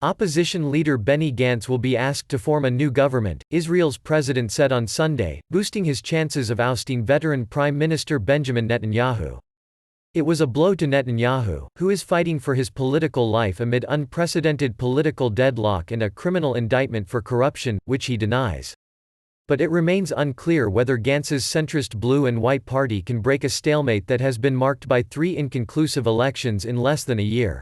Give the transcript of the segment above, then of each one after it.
Opposition leader Benny Gantz will be asked to form a new government, Israel's president said on Sunday, boosting his chances of ousting veteran Prime Minister Benjamin Netanyahu. It was a blow to Netanyahu, who is fighting for his political life amid unprecedented political deadlock and a criminal indictment for corruption, which he denies. But it remains unclear whether Gantz's centrist Blue and White Party can break a stalemate that has been marked by 3 inconclusive elections in less than a year.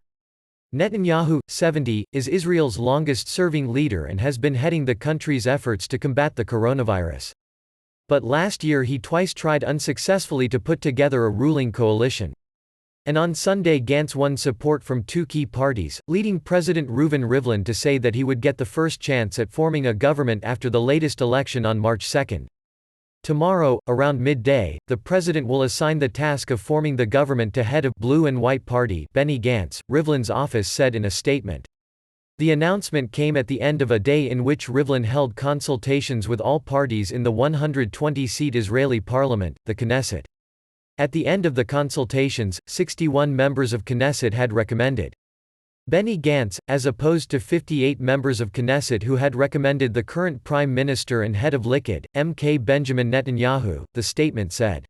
Netanyahu, 70, is Israel's longest-serving leader and has been heading the country's efforts to combat the coronavirus. But last year he twice tried unsuccessfully to put together a ruling coalition. And on Sunday Gantz won support from 2 key parties, leading President Reuven Rivlin to say that he would get the first chance at forming a government after the latest election on March 2. Tomorrow, around midday, the president will assign the task of forming the government to head of Blue and White Party, Benny Gantz, Rivlin's office said in a statement. The announcement came at the end of a day in which Rivlin held consultations with all parties in the 120-seat Israeli parliament, the Knesset. At the end of the consultations, 61 members of Knesset had recommended Benny Gantz, as opposed to 58 members of Knesset who had recommended the current Prime Minister and head of Likud, MK Benjamin Netanyahu, the statement said.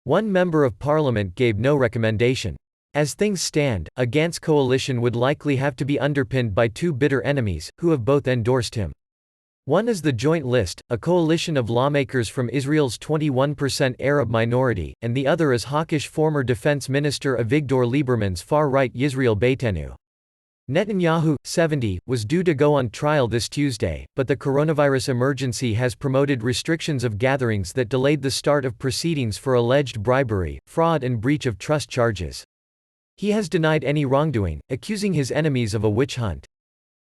One member of parliament gave no recommendation. As things stand, a Gantz coalition would likely have to be underpinned by 2 bitter enemies, who have both endorsed him. One is the Joint List, a coalition of lawmakers from Israel's 21% Arab minority, and the other is hawkish former defense minister Avigdor Lieberman's far-right Yisrael Beitenu. Netanyahu, 70, was due to go on trial this Tuesday, but the coronavirus emergency has promoted restrictions of gatherings that delayed the start of proceedings for alleged bribery, fraud and breach of trust charges. He has denied any wrongdoing, accusing his enemies of a witch hunt.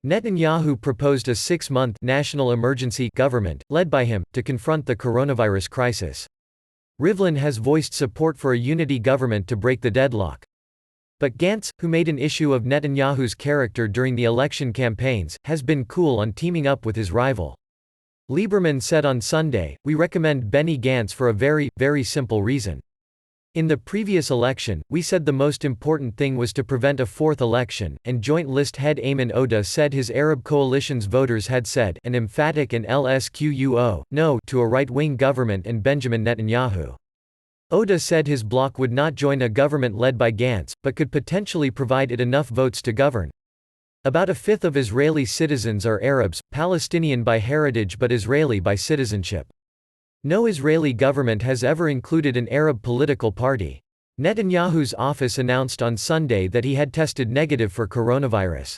Netanyahu proposed a 6-month national emergency government, led by him, to confront the coronavirus crisis. Rivlin has voiced support for a unity government to break the deadlock. But Gantz, who made an issue of Netanyahu's character during the election campaigns, has been cool on teaming up with his rival. Lieberman said on Sunday, "We recommend Benny Gantz for a very, very simple reason. In the previous election, we said the most important thing was to prevent a 4th election," and Joint List head Ayman Odeh said his Arab coalition's voters had said an emphatic and LSQUO, no, to a right-wing government and Benjamin Netanyahu. Odeh said his bloc would not join a government led by Gantz, but could potentially provide it enough votes to govern. About a fifth of Israeli citizens are Arabs, Palestinian by heritage but Israeli by citizenship. No Israeli government has ever included an Arab political party. Netanyahu's office announced on Sunday that he had tested negative for coronavirus.